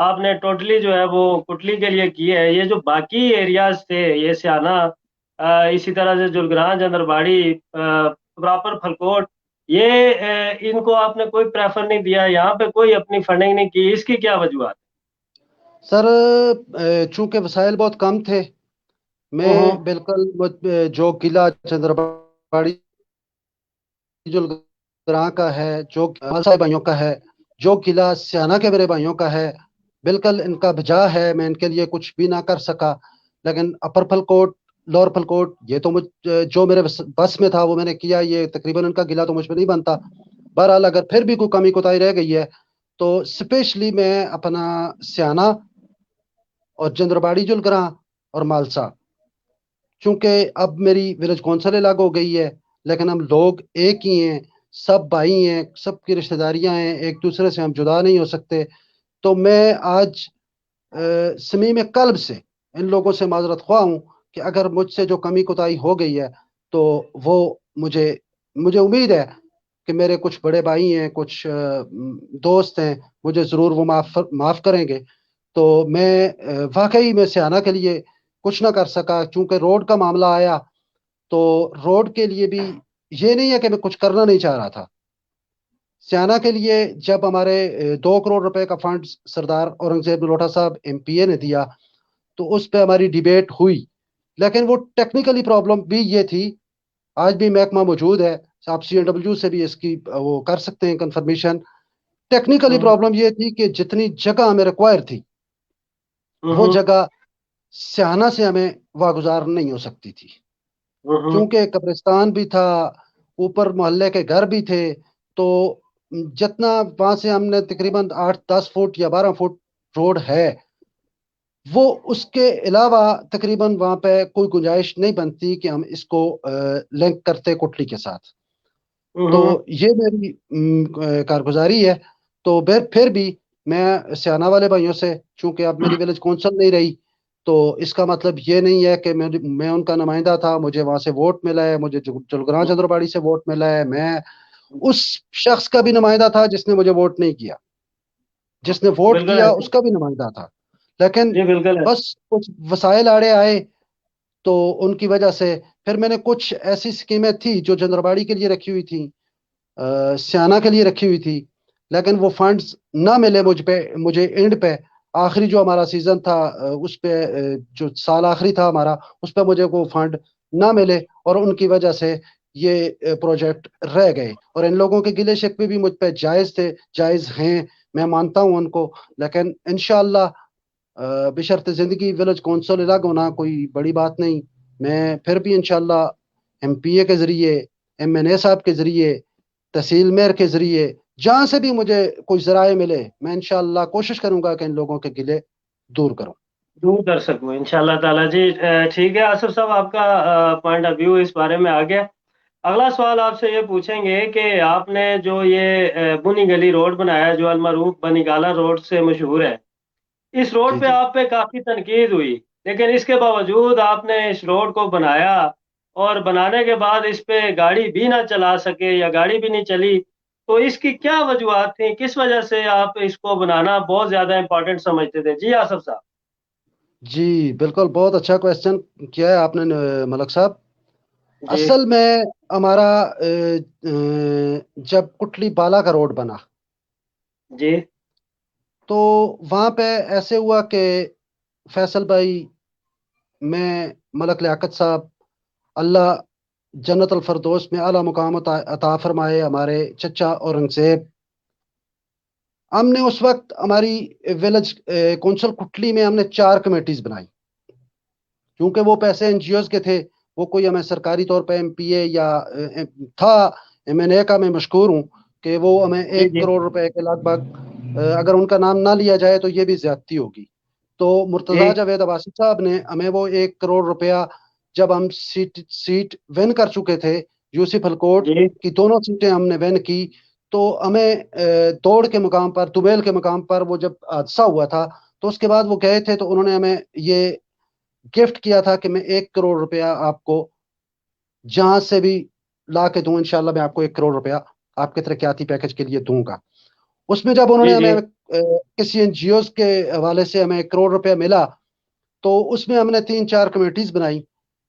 آپ نے ٹوٹلی جو ہے وہ کٹلی کے لیے کی ہے. یہ جو باقی ایریاز تھے، یہ سیانہ، اسی طرح سے جلگران، جندرباڑی، پراپر پھلکوٹ، یہ ان کو آپ نے کوئی پریفر نہیں دیا، یہاں پہ کوئی اپنی فنڈنگ نہیں کی، اس کی کیا وجوہات؟ سر چونکہ وسائل بہت کم تھے، میں ہوں بالکل جو قلعہ چندرباڑی جلگراں کا ہے، جو ملسا بھائیوں کا ہے، جو قلعہ سیانہ کے میرے بھائیوں کا ہے، بالکل ان کا بجا ہے. میں ان کے لیے کچھ بھی نہ کر سکا. لیکن اپر پھلکوٹ، لور پھلکوٹ، یہ تو جو میرے بس میں تھا وہ میں نے کیا. یہ تقریباً ان کا قلعہ تو مجھ پہ نہیں بنتا. بہرحال اگر پھر بھی کوئی کمی کوتاہی رہ گئی ہے تو اسپیشلی میں اپنا سیانہ اور جندرباڑی جلگراں اور مالسا، چونکہ اب میری ولیج کونسل الگ ہو گئی ہے لیکن ہم لوگ ایک ہی ہیں، سب بھائی ہیں، سب کی رشتہ داریاں ہیں، ایک دوسرے سے ہم جدا نہیں ہو سکتے. تو میں آج صمیم قلب سے ان لوگوں سے معذرت خواہ ہوں کہ اگر مجھ سے جو کمی کوتاہی ہو گئی ہے تو وہ مجھے امید ہے کہ میرے کچھ بڑے بھائی ہیں، کچھ دوست ہیں، مجھے ضرور وہ معاف کریں گے. تو میں واقعی میں سیانہ کے لیے کچھ نہ کر سکا. چونکہ روڈ کا معاملہ آیا تو روڈ کے لیے بھی یہ نہیں ہے کہ میں کچھ کرنا نہیں چاہ رہا تھا. سیانہ کے لیے جب ہمارے 2 کروڑ روپے کا فنڈ سردار اورنگزیب لوٹا صاحب MP نے دیا تو اس پہ ہماری ڈیبیٹ ہوئی. لیکن وہ ٹیکنیکلی پرابلم بھی یہ تھی، آج بھی محکمہ موجود ہے، آپ CNW سے بھی اس کی وہ کر سکتے ہیں کنفرمیشن. ٹیکنیکلی ہوں پرابلم یہ تھی کہ جتنی جگہ ہمیں ریکوائر تھی وہ ہوں جگہ سیانہ سے ہمیں واگزار نہیں ہو سکتی تھی. ہوں چونکہ قبرستان بھی تھا، اوپر محلے کے گھر بھی تھے، تو جتنا وہاں سے ہم نے تقریباً 8-10 فٹ یا 12 فٹ روڈ ہے، وہ اس کے علاوہ تقریباً وہاں پہ کوئی گنجائش نہیں بنتی کہ ہم اس کو لنک کرتے کوٹلی کے ساتھ. تو ہوں یہ میری کارگزاری ہے. تو پھر بھی میں سیانہ والے بھائیوں سے، چونکہ اب میری ولیج کونسل نہیں رہی تو اس کا مطلب یہ نہیں ہے کہ میں ان کا نمائندہ تھا، مجھے وہاں سے ووٹ ملا ہے، مجھے جلگراں چندرباڑی سے ووٹ ملا ہے، میں اس شخص کا بھی نمائندہ تھا جس نے مجھے ووٹ نہیں کیا. جس نے ووٹ بالکل کیا ایسے. اس کا بھی نمائندہ تھا. لیکن جی بالکل ہے. بس کچھ وسائل آڑے آئے تو ان کی وجہ سے پھر میں نے کچھ ایسی سکیمیں تھی جو جندرباڑی کے لیے رکھی ہوئی تھی، سیانہ کے لیے رکھی ہوئی تھی، لیکن وہ فنڈز نہ ملے مجھے اینڈ پہ. آخری جو ہمارا سیزن تھا اس پہ جو سال آخری تھا ہمارا، اس پہ مجھے وہ فنڈ نہ ملے اور ان کی وجہ سے یہ پروجیکٹ رہ گئے. اور ان لوگوں کے گلے شکوے بھی مجھ پہ جائز تھے، جائز ہیں، میں مانتا ہوں ان کو. لیکن انشاءاللہ بشرط زندگی ولیج کونسل الگ ہونا کوئی بڑی بات نہیں. میں پھر بھی انشاءاللہ MP کے ذریعے، MNA صاحب کے ذریعے، تحصیل میر کے ذریعے، جہاں سے بھی مجھے کوئی ذرائع ملے، میں انشاءاللہ کوشش کروں گا کہ ان لوگوں کے گلے دور کروں. دور کر سکوں انشاءاللہ تعالیٰ. جی ٹھیک ہے آصف صاحب، آپ کا پوائنٹ آف ویو اس بارے میں آ گیا. اگلا سوال آپ سے یہ پوچھیں گے کہ آپ نے جو یہ بنی گلی روڈ بنایا جو المعروف بنی گالا روڈ سے مشہور ہے، اس جی روڈ پہ جی آپ پہ کافی تنقید ہوئی، لیکن اس کے باوجود آپ نے اس روڈ کو بنایا، اور بنانے کے بعد اس پہ گاڑی بھی نہ چلا سکے یا گاڑی بھی نہیں چلی. تو اس کی کیا وجوہات تھیں؟ کس وجہ سے آپ اس کو بنانا بہت زیادہ امپورٹنٹ سمجھتے تھے؟ جی آصف صاحب. جی بالکل، بہت اچھا کویسچن کیا ہے آپ نے ملک صاحب. جی اصل میں ہمارا جب کٹلی بالا کا روڈ بنا جی تو وہاں پہ ایسے ہوا کہ فیصل بھائی، میں، ملک لیاقت صاحب، اللہ جنت الفردوس میں اعلیٰ مقام عطا فرمائے، ہمارے چچا اورنگزیب، ہم نے اس وقت ہماری ولیج کونسل کٹلی میں ہم نے 4 کمیٹیز بنائی. کیونکہ وہ پیسے NGOز کے تھے، وہ کوئی ہمیں سرکاری طور پہ MPA یا تھا MNA کا. میں مشکور ہوں کہ وہ ہمیں جی 1 کروڑ روپے کے لگ بھگ، اگر ان کا نام نہ لیا جائے تو یہ بھی زیادتی ہوگی. تو جی مرتضیٰ جاوید عباسی صاحب نے ہمیں وہ 1 کروڑ روپیہ، جب ہم سیٹ ون کر چکے تھے، یوسف الکوٹ جی کی دونوں سیٹیں ہم نے ون کی، تو ہمیں دوڑ کے مقام پر، دوبیل کے مقام پر وہ جب حادثہ ہوا تھا تو اس کے بعد وہ گئے تھے تو انہوں نے ہمیں یہ گفٹ کیا تھا کہ میں 1 کروڑ روپیہ آپ کو جہاں سے بھی لا کے دوں، انشاءاللہ میں آپ کو 1 کروڑ روپیہ آپ کے ترقیاتی پیکج کے لیے دوں گا. اس میں جب انہوں جی نے جی ہمیں کسی این جی اوز کے حوالے سے ہمیں 1 کروڑ روپے ملا، تو اس میں ہم نے 3 4 کمیٹیز بنائی.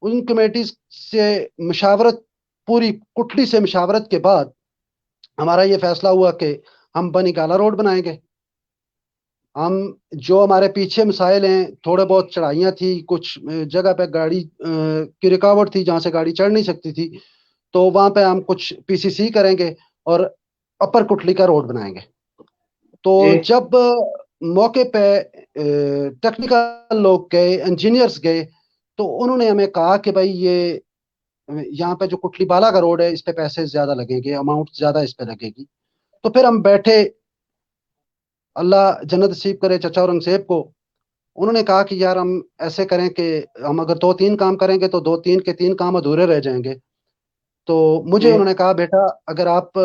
ان کمیٹیز سے مشاورت، پوری کٹلی سے مشاورت کے بعد ہمارا یہ فیصلہ ہوا کہ ہم بنی گالا روڈ بنائیں گے. ہم جو ہمارے پیچھے مسائل ہیں، تھوڑے بہت چڑھائیاں تھی، کچھ جگہ پہ گاڑی کی رکاوٹ تھی جہاں سے گاڑی چڑھ نہیں سکتی تھی، تو وہاں پہ ہم کچھ پی سی سی کریں گے اور اپر کٹلی کا روڈ بنائیں گے. تو جی جب موقع پہ ٹیکنیکل لوگ گئے، انجینئرس گئے، تو انہوں نے ہمیں کہا کہ بھائی یہ یہاں پہ جو کٹلی بالا کا روڈ ہے اس پہ پیسے زیادہ لگیں گے، اماؤنٹ زیادہ اس پہ لگے گی. تو پھر ہم بیٹھے، اللہ جنت نصیب کرے چچا اورنگزیب کو. انہوں نے کہا کہ یار ہم ایسے کریں کہ ہم اگر 2 3 کام کریں گے تو 2 3 کے 3 کام ادھورے رہ جائیں گے. تو مجھے جی انہوں نے کہا بیٹا اگر آپ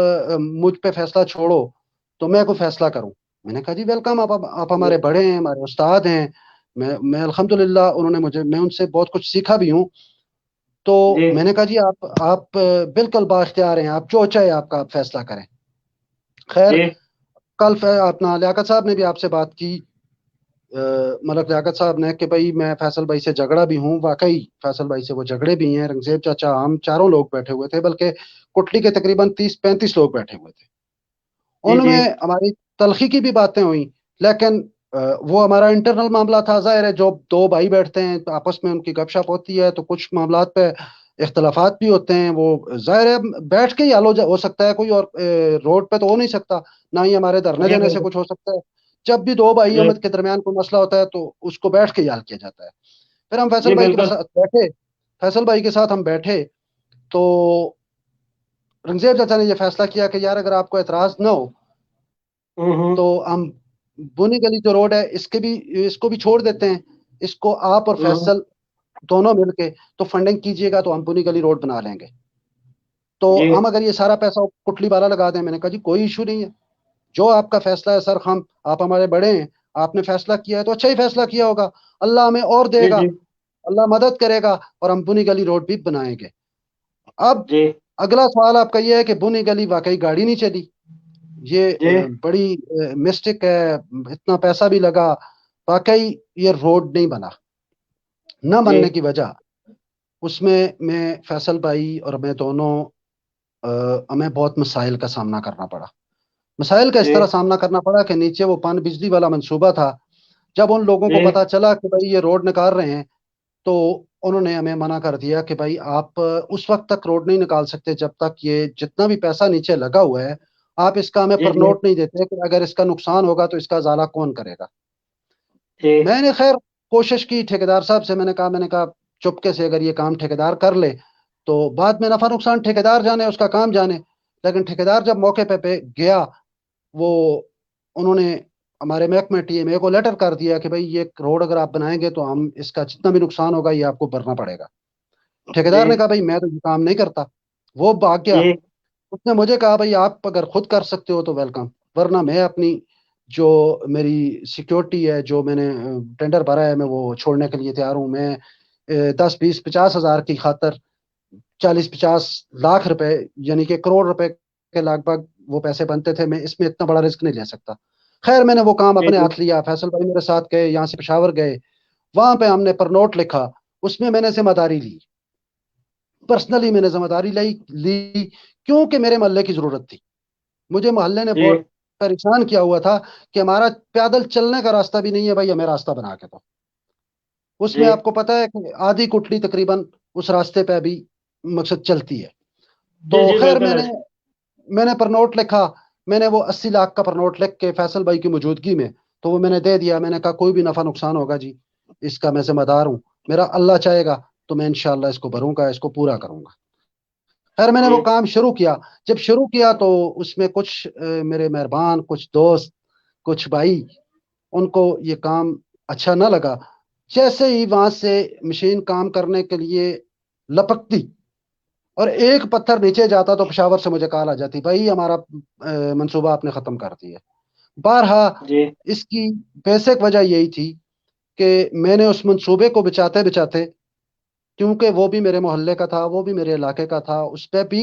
مجھ پہ فیصلہ چھوڑو تو میں کوئی فیصلہ کروں. میں نے کہا جی ویلکم، آپ جی ہمارے بڑے ہیں، ہمارے استاد ہیں. میں الحمدللہ انہوں نے میں ان سے بہت کچھ سیکھا بھی ہوں. تو جی میں نے کہا جی آپ بالکل بااختیار ہیں، آپ جو چاہے آپ کا فیصلہ کریں. خیر، جی کل اپنا لیاقت صاحب نے بھی آپ سے بات کی، ملک لیاقت صاحب نے، کہ بھائی میں فیصل بھائی سے جھگڑا بھی ہوں. واقعی فیصل بھائی سے وہ جھگڑے بھی ہیں. رنگزیب چاچا، ہم چاروں لوگ بیٹھے ہوئے تھے، بلکہ کٹلی کے تقریباً 30 35 لوگ بیٹھے ہوئے تھے. جی ان جی میں ہماری تلخی کی بھی باتیں ہوئیں، لیکن وہ ہمارا انٹرنل معاملہ تھا. ظاہر ہے جو دو بھائی بیٹھتے ہیں آپس میں ان کی گپ شپ ہوتی ہے تو کچھ معاملات پہ اختلافات بھی ہوتے ہیں. وہ ظاہر ہے بیٹھ کے ہی حل ہو سکتا ہے، کوئی اور روڈ پہ تو ہو نہیں سکتا، نہ ہی ہمارے دھرنے جی دینے سے بالکل کچھ ہو سکتا ہے. جب بھی دو بھائیوں جی کے درمیان کوئی مسئلہ ہوتا ہے تو اس کو بیٹھ کے ہی حل کیا جاتا ہے. پھر ہم فیصل جی بھائی کے بالکل ساتھ بیٹھے، فیصل بھائی کے ساتھ ہم بیٹھے تو رنگزیب چاچا نے یہ فیصلہ کیا کہ یار اگر آپ کو اعتراض نہ ہو ہوں تو ہم بونی گلی جو روڈ ہے اس کو بھی چھوڑ دیتے ہیں. اس کو آپ اور ہوں فیصل دونوں مل کے تو فنڈنگ کیجئے گا تو ہم بونی گلی روڈ بنا لیں گے. تو جی ہم اگر یہ سارا پیسہ کٹلی والا لگا دیں. میں نے کہا جی کوئی ایشو نہیں ہے، جو آپ کا فیصلہ ہے سر. آپ ہمارے بڑے ہیں، آپ نے فیصلہ کیا ہے تو اچھا ہی فیصلہ کیا ہوگا، اللہ ہمیں اور دے جی گا، جی اللہ مدد کرے گا اور ہم بونی گلی روڈ بھی بنائیں گے. اب جی اگلا سوال آپ کا یہ ہے کہ بونی گلی واقعی گاڑی نہیں چلی. یہ جی بڑی مسٹیک ہے، اتنا پیسہ بھی لگا، واقعی یہ روڈ نہیں بنا. نہ جی بننے کی وجہ اس میں فیصل بھائی اور میں دونوں ہمیں بہت مسائل کا سامنا کرنا پڑا. مسائل کا اس جی طرح سامنا کرنا پڑا کہ نیچے وہ پان بجلی والا منصوبہ تھا. جب ان لوگوں کو جی پتا چلا کہ بھائی یہ روڈ نکال رہے ہیں تو انہوں نے ہمیں منع کر دیا کہ بھائی آپ اس وقت تک روڈ نہیں نکال سکتے جب تک یہ جتنا بھی پیسہ نیچے لگا ہوا ہے آپ اس کا ہمیں جی پر جی نوٹ نہیں دیتے کہ اگر اس کا نقصان ہوگا تو اس کا ازالہ کون کرے گا. جی میں نے خیر کوشش کی ٹھیکیدار صاحب سے. میں نے کہا چپکے سے اگر یہ کام ٹھیکیدار کر لے تو بعد میں نفع نقصان ٹھیکیدار جانے، اس کا کام جانے. لیکن ٹھیکیدار جب موقع پہ گیا، وہ انہوں نے ہمارے محکمہ ٹی ایم اے کو لیٹر کر دیا کہ بھائی یہ روڈ اگر آپ بنائیں گے تو ہم اس کا جتنا بھی نقصان ہوگا یہ آپ کو بھرنا پڑے گا. ٹھیکیدار نے جی کہا بھائی میں تو یہ کام نہیں کرتا، وہ بھاگ گیا. جی اس نے مجھے کہا بھائی آپ اگر خود کر سکتے ہو تو ویلکم، ورنہ میں اپنی جو میری سیکیورٹی ہے، جو میں نے ٹینڈر بھرا ہے، میں وہ چھوڑنے کے لیے تیار ہوں. میں 10 20 50 ہزار کی خاطر 40 50 لاکھ روپے، یعنی کہ کروڑ روپے کے لگ بھگ وہ پیسے بنتے تھے، میں اس میں اتنا بڑا رسک نہیں لے سکتا. خیر میں نے وہ کام جی اپنے جی ہاتھ لیا. فیصل بھائی میرے ساتھ گئے، یہاں سے پشاور گئے، وہاں پہ ہم نے پر نوٹ لکھا. اس میں نے ذمہ داری لی، پرسنلی میں نے ذمہ داری لی کیونکہ میرے محلے کی ضرورت تھی. مجھے محلے نے جی بہت پریشان کیا ہوا تھا کہ ہمارا پیدل چلنے کا راستہ بھی نہیں ہے، بھائی ہمیں راستہ بنا کے دو. اس میں جی آپ کو پتا ہے کہ آدھی کٹلی تقریباً اس راستے پہ بھی مقصد چلتی ہے. تو جی جی خیر بالکل ہے میں نے پر نوٹ لکھا. میں نے وہ 80 لاکھ کا پر نوٹ لکھ کے فیصل بھائی کی موجودگی میں تو وہ میں نے دے دیا. میں نے کہا کوئی بھی نفع نقصان ہوگا جی اس کا میں ذمہ دار ہوں، میرا اللہ چاہے گا تو میں انشاءاللہ اس کو بھروں گا، اس کو پورا کروں گا. خیر میں نے جی وہ کام شروع کیا. جب شروع کیا تو اس میں کچھ میرے مہربان، کچھ دوست، کچھ بھائی، ان کو یہ کام اچھا نہ لگا. جیسے ہی وہاں سے مشین کام کرنے کے لیے لپکتی اور ایک پتھر نیچے جاتا تو پشاور سے مجھے کال آ جاتی، بھائی ہمارا منصوبہ آپ نے ختم کر دیا. بارہا جی اس کی بیسک وجہ یہی تھی کہ میں نے اس منصوبے کو بچاتے بچاتے، کیونکہ وہ بھی میرے محلے کا تھا، وہ بھی میرے علاقے کا تھا، اس پہ بھی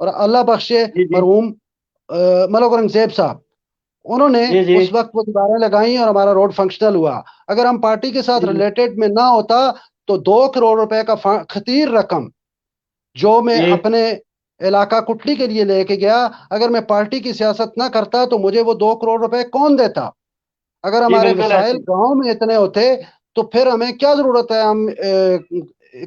اور اللہ بخشے جی جی مرحوم ملک اورنگزیب صاحب، انہوں نے جی جی اس وقت وہ دیواریں لگائیں اور ہمارا روڈ فنکشنل ہوا۔ اگر ہم پارٹی کے ساتھ جی ریلیٹڈ میں نہ ہوتا تو 2 کروڑ روپے کا خطیر رقم جو میں جی اپنے علاقہ کٹلی کے لیے لے کے گیا، اگر میں پارٹی کی سیاست نہ کرتا تو مجھے وہ 2 کروڑ روپے کون دیتا؟ اگر جی ہمارے بالکل وسائل ایسے گاؤں میں اتنے ہوتے تو پھر ہمیں کیا ضرورت ہے ہم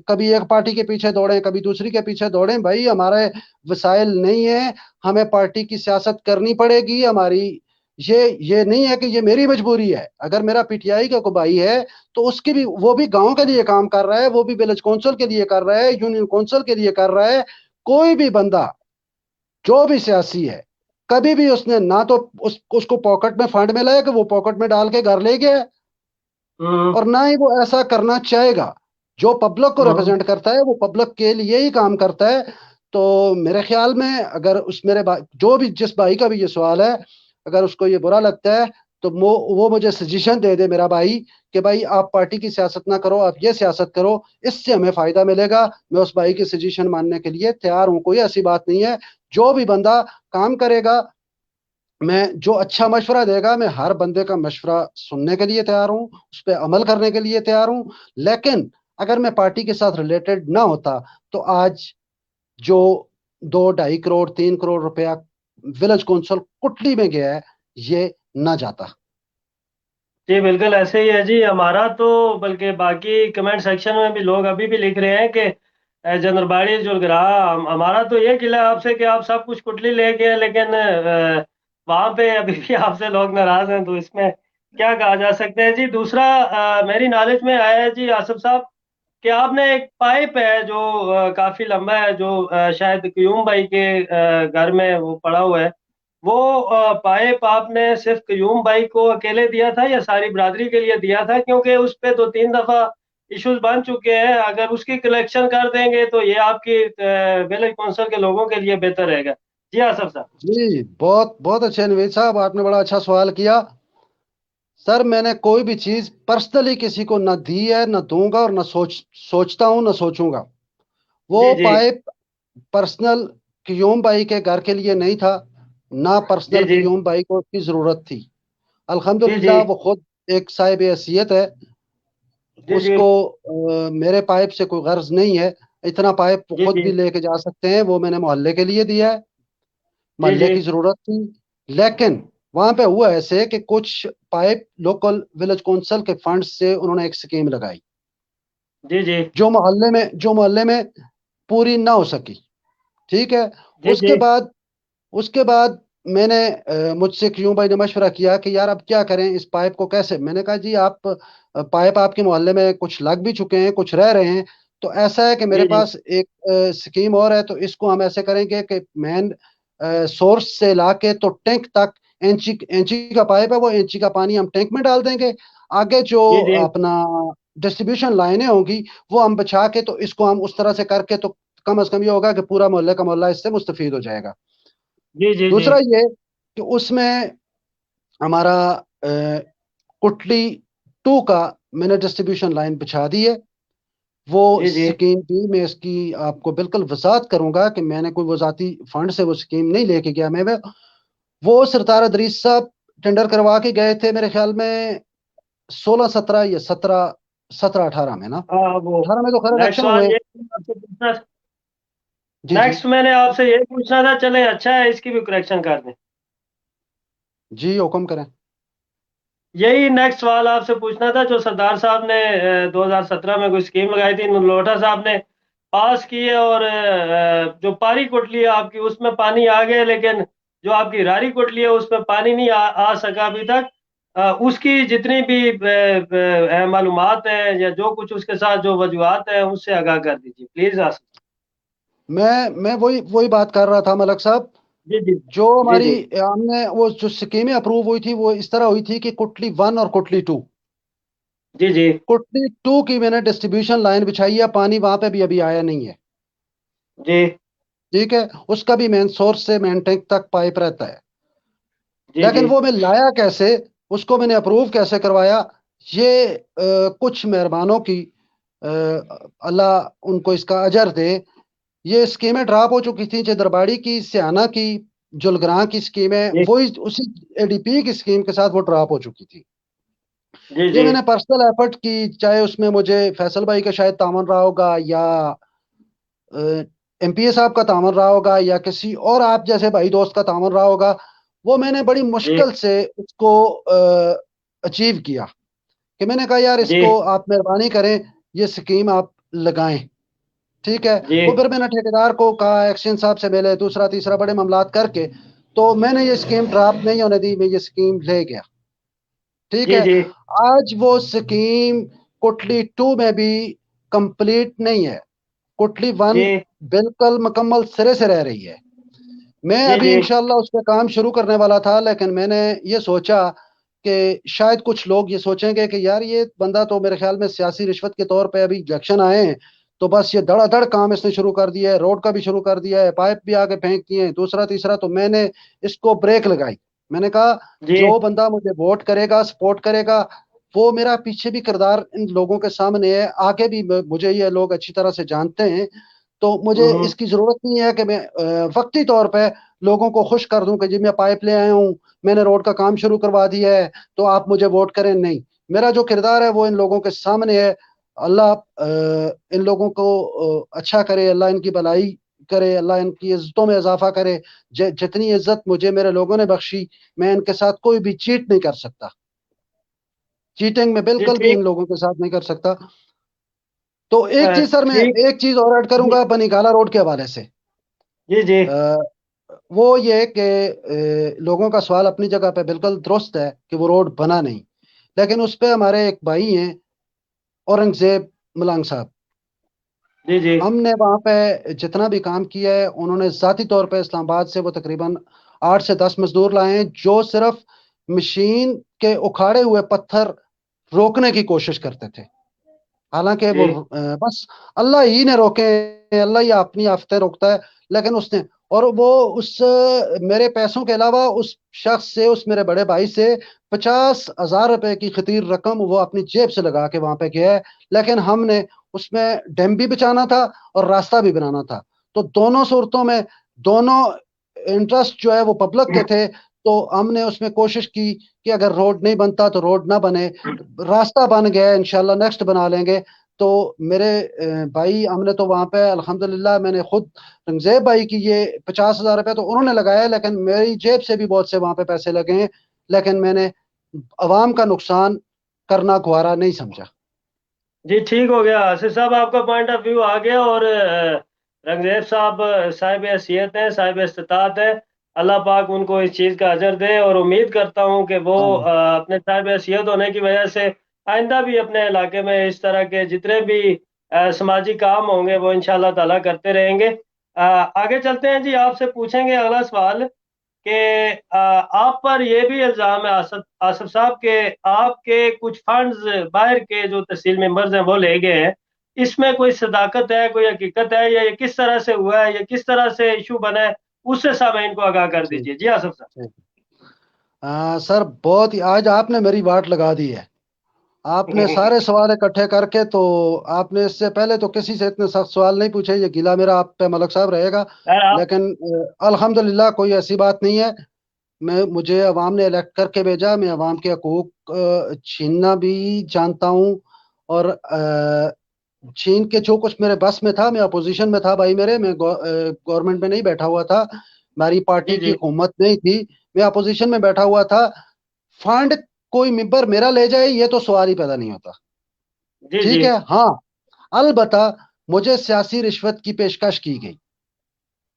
کبھی ایک پارٹی کے پیچھے دوڑیں، کبھی دوسری کے پیچھے دوڑیں؟ بھائی ہمارے وسائل نہیں ہیں، ہمیں پارٹی کی سیاست کرنی پڑے گی۔ ہماری یہ نہیں ہے کہ یہ میری مجبوری ہے۔ اگر میرا پی ٹی آئی کا کوئی بھائی ہے تو اس کی بھی، وہ بھی گاؤں کے لیے کام کر رہا ہے، وہ بھی ولیج کونسل کے لیے کر رہا ہے، یونین کونسل کے لیے کر رہا ہے۔ کوئی بھی بندہ جو بھی سیاسی ہے، کبھی بھی اس نے نہ تو اس کو پاکٹ میں فنڈ ملا ہے کہ وہ پاکٹ میں ڈال کے گھر لے گیا ہے، ہوں اور نہ ہی وہ ایسا کرنا چاہے گا۔ جو پبلک کو ہوں ریپرزینٹ کرتا ہے وہ پبلک کے لیے ہی کام کرتا ہے۔ تو میرے خیال میں اگر میرے جو بھی جس بھائی کا بھی یہ سوال ہے، اگر اس کو یہ برا لگتا ہے تو وہ مجھے سجیشن دے دے میرا بھائی کہ بھائی آپ پارٹی کی سیاست نہ کرو، آپ یہ سیاست کرو، اس سے ہمیں فائدہ ملے گا۔ میں اس بھائی کی سجیشن ماننے کے لیے تیار ہوں، کوئی ایسی بات نہیں ہے۔ جو بھی بندہ کام کرے گا، میں جو اچھا مشورہ دے گا، میں ہر بندے کا مشورہ سننے کے لیے تیار ہوں، اس پہ عمل کرنے کے لیے تیار ہوں۔ لیکن اگر میں پارٹی کے ساتھ ریلیٹڈ نہ ہوتا تو آج جو 2-2.5 کروڑ 3 کروڑ روپیہ ولیج کونسل کٹلی میں گیا ہے، یہ نہ جاتا۔ جی بالکل ایسے ہی ہے جی ہمارا تو، بلکہ باقی کمنٹ سیکشن میں بھی لوگ ابھی بھی لکھ رہے ہیں کہ جنرباڑی جلگرا، ہمارا تو یہ قلعہ آپ سے کہ آپ سب کچھ کٹلی لے کے، لیکن وہاں پہ ابھی بھی آپ سے لوگ ناراض ہیں، تو اس میں کیا کہا جا سکتا ہے جی؟ دوسرا میری نالج میں آیا ہے جی آصف صاحب کہ آپ نے ایک پائپ ہے جو کافی لمبا ہے، جو شاید قیوم بھائی کے گھر میں وہ پڑا ہوا ہے، وہ پائپ آپ نے صرف قیوم بھائی کو اکیلے دیا تھا یا ساری برادری کے لیے دیا تھا؟ کیونکہ اس پہ 2-3 دفعہ ایشوز بن چکے ہیں، اگر اس کی کلیکشن کر دیں گے تو یہ آپ کی ولیج کونسل کے لوگوں کے لیے بہتر رہے گا۔ جی آصف صاحب۔ جی بہت بہت اچھے نوید صاحب، آپ نے بڑا اچھا سوال کیا۔ سر میں نے کوئی بھی چیز پرسنلی کسی کو نہ دی ہے، نہ دوں گا، اور نہ سوچتا ہوں، نہ سوچوں گا۔ وہ جی جی پائپ پرسنل قیوم بھائی کے گھر کے لیے نہیں تھا، نہ جی پرسنل جی قیوم بھائی کو اس کی ضرورت تھی۔ جی جی الحمدللہ وہ خود ایک صاحب حیثیت ہے، جی اس جی کو میرے پائپ سے کوئی غرض نہیں ہے۔ اتنا پائپ جی خود جی بھی لے کے جا سکتے ہیں، وہ میں نے محلے کے لیے دیا ہے، جی محلے جی کی ضرورت تھی۔ لیکن وہاں پہ ہوا ایسے کہ کچھ پائپ لوکل ولیج کونسل کے فنڈ سے انہوں نے ایک سکیم لگائی جی جی جو محلے میں پوری نہ ہو سکی، ٹھیک ہے۔ جی اس جی کے بعد اس کے بعد میں نے مجھ سے کیوں بھائی نے مشورہ کیا کہ یار اب کیا کریں اس پائپ کو کیسے؟ میں نے کہا جی آپ پائپ آپ کے محلے میں کچھ لگ بھی چکے ہیں، کچھ رہ رہے ہیں، تو ایسا ہے کہ میرے جی جی پاس ایک سکیم اور ہے، تو اس کو ہم ایسے کریں گے کہ مین سورس سے لا کے تو ٹینک تک، انچی کا پائپ ہے، وہ انچی کا پانی ہم ٹینک میں ڈال دیں گے، آگے جو جی جی اپنا ڈسٹریبیوشن لائنیں ہوں گی وہ ہم بچا کے، تو اس کو ہم اس طرح سے کر کے تو کم از کم یہ ہوگا کہ پورا محلے کا محلہ اس سے مستفید ہو جائے گا۔ جی جی جی دوسرا یہ کہ اس میں ہمارا کٹلی 2 کا میں نے ڈسٹریبیوشن لائن بچھا دی ہے۔ وہ جی جی سکیم بھی میں اس کی آپ کو بالکل وضاحت کروں گا کہ میں نے کوئی وذاتی فنڈ سے وہ سکیم نہیں لے کے گیا۔ میں وہ سرتار ادریس صاحب ٹینڈر کروا کے گئے تھے میرے خیال میں 16-17 یا 17-18 میں نا، ہاں وہ 18 میں تو خیر نیکسٹ الیکشن سوال ہوئے۔ یہ آپ سے پوچھنا، جی جی نیکسٹ میں نے آپ سے یہ پوچھنا تھا، چلیں اچھا ہے اس کی بھی کریکشن کر دیں۔ جی حکم کریں۔ یہی نیکسٹ سوال آپ سے پوچھنا تھا، جو سردار صاحب نے 2017 میں کوئی اسکیم لگائی تھی، نلوٹا صاحب نے پاس کی ہے، اور جو پاری کوٹلی ہے آپ کی اس میں پانی آ گیا، لیکن جو آپ کی راری کوٹلی ہے اس میں پانی نہیں آ سکا ابھی تک۔ اس کی جتنی بھی معلومات ہیں یا جو کچھ اس کے ساتھ جو وجوہات ہیں اس سے آگاہ کر دیجیے پلیز آسف۔ میں وہی بات کر رہا تھا ملک صاحب۔ جی جی جو جی ہماری جی ہم نے وہ جو سکیمیں اپروو ہوئی تھی وہ اس طرح ہوئی تھی کہ کٹلی 1 اور کٹلی 2، جی جی کٹلی 2 کی میں نے ڈسٹریبیوشن لائن بچھائی ہے، پانی وہاں پہ بھی ابھی آیا نہیں ہے، جی ٹھیک ہے۔ اس کا بھی مین سورس سے مین ٹینک تک پائپ رہتا ہے، جی لیکن جی وہ میں لایا کیسے، اس کو میں نے اپروو کیسے کروایا؟ یہ کچھ مہربانوں کی اللہ ان کو اس کا اجر دے، یہ اسکیمیں ڈراپ ہو چکی تھیں، چندرباڑی کی، سیانہ کی، جلگراں کی اسکیمیں، جی وہی اسی اے ڈی پی کی اسکیم کے ساتھ وہ ڈراپ ہو چکی تھی۔ جی یہ جی میں نے پرسنل ایفرٹ کی، چاہے اس میں مجھے فیصل بھائی کا شاید تعاون رہا ہوگا، یا ایم پی اے صاحب کا تعاون رہا ہوگا، یا کسی اور آپ جیسے بھائی دوست کا تعاون رہا ہوگا، وہ میں نے بڑی جی مشکل سے اس کو اچیو کیا، کہ میں نے کہا یار اس جی کو آپ مہربانی کریں، یہ اسکیم آپ لگائیں، ٹھیک ہے۔ جی وہ پھر میں نے ٹھیکیدار کو کہا، ایکسچینج صاحب سے ملے، دوسرا تیسرا بڑے معاملات کر کے تو میں نے یہ اسکیم ڈراپ نہیں ہونے دی، میں یہ اسکیم لے گیا، ٹھیک جی ہے۔ جی آج وہ اسکیم کوٹلی 2 میں بھی کمپلیٹ نہیں ہے، کوٹلی 1 جی بالکل مکمل سرے سے رہ رہی ہے۔ میں جی ابھی جی انشاءاللہ اس پہ کام شروع کرنے والا تھا، لیکن میں نے یہ سوچا کہ شاید کچھ لوگ یہ سوچیں گے کہ یار یہ بندہ تو میرے خیال میں سیاسی رشوت کے طور پہ ابھی الیکشن آئے ہیں تو بس یہ دڑا دڑ کام اس نے شروع کر دیا ہے، روڈ کا بھی شروع کر دیا ہے، پائپ بھی آگے پھینک دیے ہیں، دوسرا تیسرا، تو میں نے اس کو بریک لگائی۔ میں نے کہا جی جو بندہ مجھے ووٹ کرے گا، سپورٹ کرے گا، وہ میرا پیچھے بھی کردار ان لوگوں کے سامنے ہے، آگے بھی مجھے یہ لوگ اچھی طرح سے جانتے ہیں، تو مجھے ہوں اس کی ضرورت نہیں ہے کہ میں وقتی طور پہ لوگوں کو خوش کر دوں کہ جی میں پائپ لے آیا ہوں، میں نے روڈ کا کام شروع کروا دیا ہے تو آپ مجھے ووٹ کریں۔ نہیں، میرا جو کردار ہے وہ ان لوگوں کے سامنے ہے۔ اللہ ان لوگوں کو اچھا کرے، اللہ ان کی بھلائی کرے، اللہ ان کی عزتوں میں اضافہ کرے۔ جتنی عزت مجھے میرے لوگوں نے بخشی، میں ان کے ساتھ کوئی بھی چیٹ نہیں کر سکتا، چیٹنگ میں جی بالکل بھی ٹھیک ان لوگوں کے ساتھ نہیں کر سکتا۔ تو ایک چیز سر، میں ٹھیک ایک چیز اور ایڈ کروں جی گا بنی گالا روڈ کے حوالے سے۔ جی جی وہ یہ کہ لوگوں کا سوال اپنی جگہ پہ بالکل درست ہے کہ وہ روڈ بنا نہیں، لیکن اس پہ ہمارے ایک بھائی ہیں اورنگ زیب ملانگ صاحب، جی جی ہم نے وہاں پہ جتنا بھی کام کیا ہے، انہوں نے ذاتی طور پہ اسلام آباد سے وہ تقریباً 8 سے 10 مزدور لائے ہیں جو صرف مشین کے اکھاڑے ہوئے پتھر روکنے کی کوشش کرتے تھے، حالانکہ وہ جی بس اللہ ہی نے روکے ہیں، اللہ ہی اپنی آفتیں روکتا ہے، لیکن اس نے، اور وہ اس میرے پیسوں کے علاوہ اس شخص سے، اس میرے بڑے بھائی سے 50,000 روپے کی خطیر رقم وہ اپنی جیب سے لگا کے وہاں پہ گیا ہے، لیکن ہم نے اس میں ڈیم بھی بچانا تھا اور راستہ بھی بنانا تھا، تو دونوں صورتوں میں دونوں انٹرسٹ جو ہے وہ پبلک کے تھے، تو ہم نے اس میں کوشش کی کہ اگر روڈ نہیں بنتا تو روڈ نہ بنے، راستہ بن گیا، انشاءاللہ نیکسٹ بنا لیں گے۔ تو میرے بھائی، ہم نے تو وہاں پہ الحمدللہ، میں نے خود رنگزیب بھائی کی یہ 50,000 روپے تو انہوں نے لگایا، لیکن میری جیب سے بھی بہت سے وہاں پہ پیسے لگے ہیں، لیکن میں نے عوام کا نقصان کرنا گوارا نہیں سمجھا۔ جی ٹھیک ہو گیا آصف صاحب، آپ کا پوائنٹ آف ویو آ گیا، اور رنگزیب صاحب صاحب حیثیت ہیں، صاحب استطاعت ہے، اللہ پاک ان کو اس چیز کا اجر دے، اور امید کرتا ہوں کہ وہ آمین۔ اپنے صاحب حیثیت ہونے کی وجہ سے آئندہ بھی اپنے علاقے میں اس طرح کے جتنے بھی سماجی کام ہوں گے وہ انشاءاللہ تعالیٰ کرتے رہیں گے۔ آگے چلتے ہیں جی، آپ سے پوچھیں گے اگلا سوال کہ آپ پر یہ بھی الزام ہے آصف آصف صاحب کہ آپ کے کچھ فنڈز باہر کے جو تحصیل ممبرز ہیں وہ لے گئے ہیں، اس میں کوئی صداقت ہے، کوئی حقیقت ہے، یا یہ کس طرح سے ہوا ہے، یا کس طرح سے ایشو بنا ہے، اس سے سامعین کو آگاہ کر ٹھیک دیجئے جی آصف صاحب۔ ٹھیک۔ سر بہت ہی آج آپ نے میری واٹ لگا دی ہے، آپ نے سارے سوال اکٹھے کر کے، تو آپ نے اس سے پہلے تو کسی سے اتنے سخت سوال نہیں پوچھے، یہ گلا میرا آپ پہ ملک صاحب رہے گا، خیر آپ لیکن الحمدللہ کوئی ایسی بات نہیں ہے۔ مجھے عوام نے الیکٹ کر کے بھیجا، میں عوام کے حقوق چھیننا بھی جانتا ہوں، اور چھین کے جو کچھ میرے بس میں تھا، میں اپوزیشن میں تھا بھائی میرے، میں گورنمنٹ میں نہیں بیٹھا ہوا تھا، ہماری جی پارٹی کی جی حکومت نہیں تھی، میں اپوزیشن میں بیٹھا ہوا تھا، فنڈ کوئی ممبر میرا لے جائے یہ تو سوال ہی پیدا نہیں ہوتا، جی جی ٹھیک ہے۔ ہاں، البتہ مجھے سیاسی رشوت کی پیشکش کی گئی،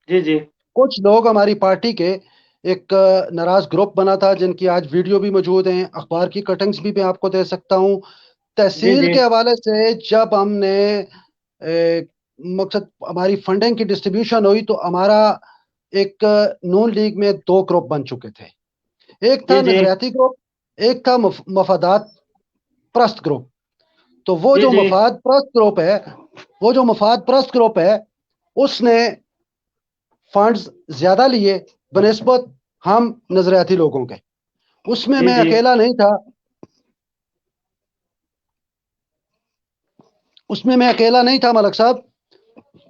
جی جی کچھ لوگ ہماری پارٹی کے، ایک ناراض گروپ بنا تھا جن کی آج ویڈیو بھی موجود ہیں، اخبار کی کٹنگز بھی میں آپ کو دے سکتا ہوں، جی تحصیل جی کے حوالے سے جب ہم نے مقصد ہماری فنڈنگ کی ڈسٹریبیوشن ہوئی تو ہمارا ایک نون لیگ میں 2 گروپ بن چکے تھے، ایک جی تھا جی نظریاتی گروپ، ایک تھا مفادات پرست گروپ۔ تو وہ جی جو جی مفاد پرست گروپ ہے، وہ جو مفاد پرست گروپ ہے، اس نے فنڈز زیادہ لیے بنسبت ہم نظریاتی لوگوں کے، اس میں جی میں جی اکیلا نہیں تھا، اس میں میں اکیلا نہیں تھا ملک صاحب،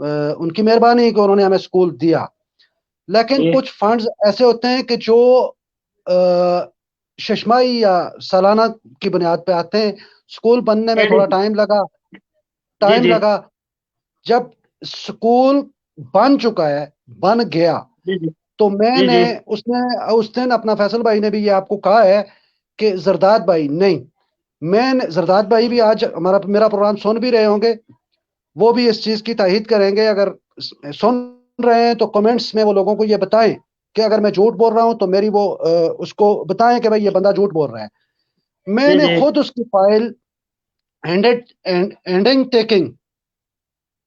ان کی مہربانی کہ انہوں نے ہمیں اسکول دیا. لیکن جی کچھ فنڈز ایسے ہوتے ہیں کہ جو ششمائی یا سالانہ کی بنیاد پہ آتے ہیں. اسکول بننے میں تھوڑا جی جی ٹائم جی لگا. جب اسکول بن چکا ہے، بن گیا، جی جی تو میں جی نے جی اس دن اپنا فیصل بھائی نے بھی یہ آپ کو کہا ہے کہ زرداد بھائی نہیں. زرداد بھائی بھی آج میرا پروگرام سن بھی رہے ہوں گے، وہ بھی اس چیز کی تائید کریں گے. اگر سن رہے ہیں تو کمنٹس میں وہ لوگوں کو یہ بتائیں کہ اگر میں جھوٹ بول رہا ہوں تو میری وہ اس کو بتائیں کہ بھائی یہ بندہ جھوٹ بول رہا ہے. میں جی نے جی خود اس کی فائل اینڈنگ ٹیکنگ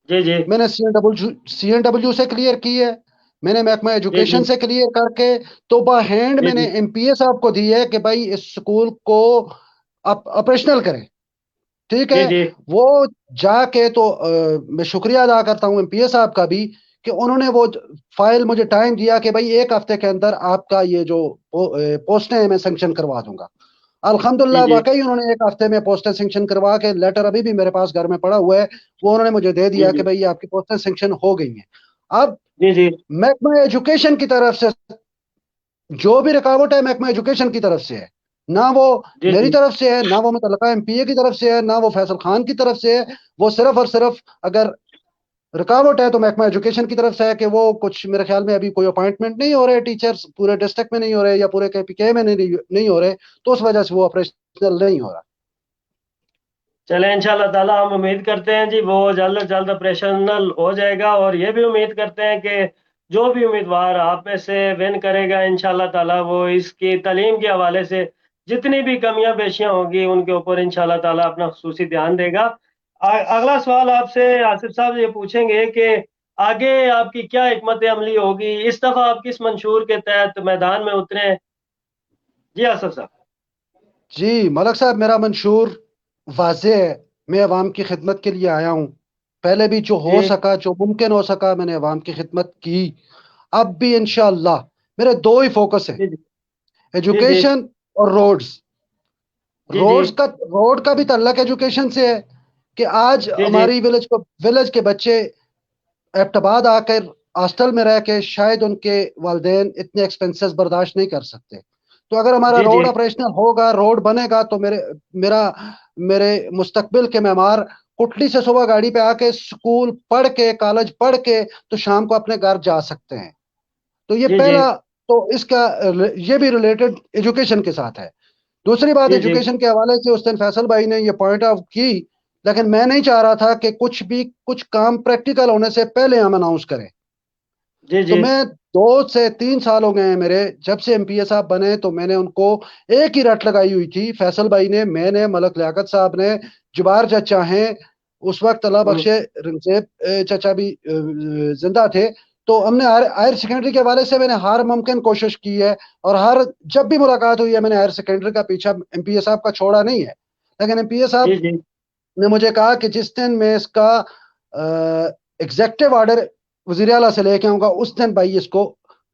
جی جی میں نے سی این ڈبلیو سے کلیئر کی ہے، میں نے محکمہ جی جی ایجوکیشن سے کلیئر کر کے تو با ہینڈ جی میں نے جی ایم پی اے صاحب کو دی ہے کہ بھائی اس اسکول کو آپریشنل کریں. ٹھیک جی ہے. جی وہ جا کے تو میں شکریہ ادا کرتا ہوں ایم پی اے صاحب کا بھی کہ انہوں نے وہ فائل مجھے ٹائم دیا کہ بھائی 1 ہفتے کے اندر آپ کا یہ جو پوسٹیں ہیں میں سینکشن کروا دوں گا. الحمدللہ جی جی واقعی انہوں نے 1 ہفتے میں پوسٹیں سینکشن کروا کے لیٹر ابھی بھی میرے پاس گھر میں پڑا ہوا ہے، وہ انہوں نے مجھے دے جی دیا جی کہ بھائی آپ کی پوسٹیں سینکشن ہو گئی ہیں. اب جی جی محکمہ ایجوکیشن کی طرف سے جو بھی رکاوٹ ہے محکمہ ایجوکیشن کی طرف سے ہے، نہ وہ جی میری جی طرف سے ہے، نہ وہ متعلقہ ایم پی اے کی طرف سے ہے، نہ وہ فیصل خان کی طرف سے ہے. وہ صرف اور صرف اگر رکاوٹ ہے تو محکمہ ایجوکیشن کی طرف سے ہے کہ وہ کچھ میرے خیال میں ابھی کوئی اپائنٹمنٹ نہیں ہو رہے ٹیچرز پورے ڈسٹرکٹ میں نہیں ہو رہے یا پورے کے پی کے میں نہیں ہو رہے، تو اس وجہ سے وہ آپریشنل نہیں ہو رہا. چلیں انشاءاللہ تعالی ہم امید کرتے ہیں جی وہ جلد از جلد آپریشنل ہو جائے گا، اور یہ بھی امید کرتے ہیں کہ جو بھی امیدوار آپ میں سے ون کرے گا انشاءاللہ تعالی وہ اس کی تعلیم کے حوالے سے جتنی بھی کمیاں بیشیاں ہوں گی ان کے اوپر انشاءاللہ تعالی اپنا خصوصی دھیان دے گا. اگلا سوال آپ سے آصف صاحب یہ پوچھیں گے کہ آگے آپ کی کیا حکمت عملی ہوگی، اس دفعہ آپ کس منشور کے تحت میدان میں اتریں؟ جی آصف صاحب. جی ملک صاحب، میرا منشور واضح ہے. میں عوام کی خدمت کے لیے آیا ہوں. پہلے بھی جو ہو جی سکا، جو ممکن ہو سکا، میں نے عوام کی خدمت کی. اب بھی انشاءاللہ میرے 2 ہی فوکس ہیں، جی جی جی ایجوکیشن اور روڈز. جی جی روڈ کا بھی تعلق ایجوکیشن سے ہے کہ آج جی جی ہماری ولیج کے بچے ایبٹباد آ کر ہاسٹل میں رہ کے شاید ان کے والدین اتنے ایکسپنسز برداشت نہیں کر سکتے. تو اگر ہمارا جی جی روڈ آپریشنل ہوگا، روڈ بنے گا، تو میرے مستقبل کے معمار کٹلی سے صبح گاڑی پہ آ کے اسکول پڑھ کے، کالج پڑھ کے تو شام کو اپنے گھر جا سکتے ہیں. تو یہ جی جی پہلا، تو اس کا یہ بھی ریلیٹڈ ایجوکیشن کے ساتھ ہے. دوسری بات جی جی ایجوکیشن کے حوالے سے اس دن فیصل بھائی نے یہ پوائنٹ آؤٹ کی، لیکن میں نہیں چاہ رہا تھا کہ کچھ کام پریکٹیکل ہونے سے پہلے ہم اناؤنس کریں. جی تو جی میں 2 سے 3 سال ہو گئے ہیں میرے جب سے ایم پی اے صاحب بنے، تو میں نے ان کو ایک ہی رٹ لگائی ہوئی تھی. فیصل بھائی نے، میں نے، ملک لیاقت صاحب نے، جبار چچا ہیں، اس وقت اللہ ہوں، بخشے رنگزیب چچا بھی زندہ تھے. تو ہم نے ہائر سیکنڈری کے حوالے سے میں نے ہر ممکن کوشش کی ہے، اور جب بھی ملاقات ہوئی ہے میں نے ہائر سیکنڈری کا پیچھا ایم پی اے صاحب کا چھوڑا نہیں ہے. لیکن ایم پی اے صاحب جی جی نے مجھے کہا کہ جس دن میں اس کا ایگزیکٹو آرڈر وزیر اعلیٰ سے لے کے آؤں گا اس دن بھائی اس کو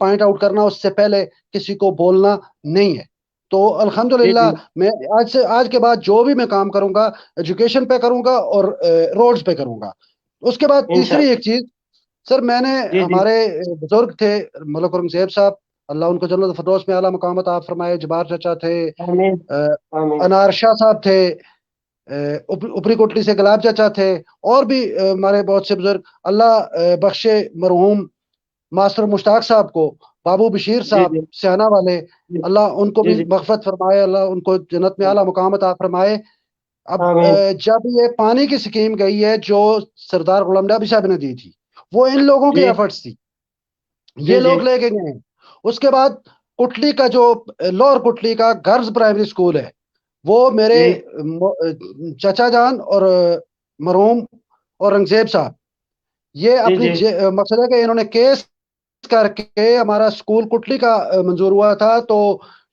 پوائنٹ آؤٹ کرنا، اس سے پہلے کسی کو بولنا نہیں ہے. تو جی الحمدللہ جی میں آج کے بعد جو بھی میں کام کروں گا ایجوکیشن پہ کروں گا اور روڈز پہ کروں گا. اس کے بعد تیسری انشاءاللہ. ایک چیز، سر، میں نے، جی جی ہمارے بزرگ تھے ملک اورنگزیب صاحب، اللہ ان کو جنت الفردوس میں اعلیٰ مقام عطا فرمائے، جبار چچا تھے، آمین آمین. انار شاہ صاحب تھے، اوپری کوٹلی سے گلاب چچا تھے، اور بھی ہمارے بہت سے بزرگ. اللہ بخشے مرحوم ماسٹر مشتاق صاحب کو، بابو بشیر جی صاحب جی سیانہ والے، جی اللہ ان کو جی بھی جی مغفرت فرمائے، اللہ ان کو جنت میں اعلیٰ مقام عطا فرمائے. اب آمین. جب یہ پانی کی سکیم گئی ہے جو سردار غلام نبی صاحب نے دی تھی، وہ ان لوگوں جی کی ایفرٹس تھی، جی یہ جی لوگ لے کے گئے ہیں. اس کے بعد کٹلی کا جو لوور کٹلی کا گرلز پرائمری اسکول ہے، وہ میرے جی چچا جان اور مرحوم اورنگزیب صاحب، یہ جی اپنی جی مقصد ہے کہ انہوں نے کیس کر کے، ہمارا اسکول کٹلی کا منظور ہوا تھا، تو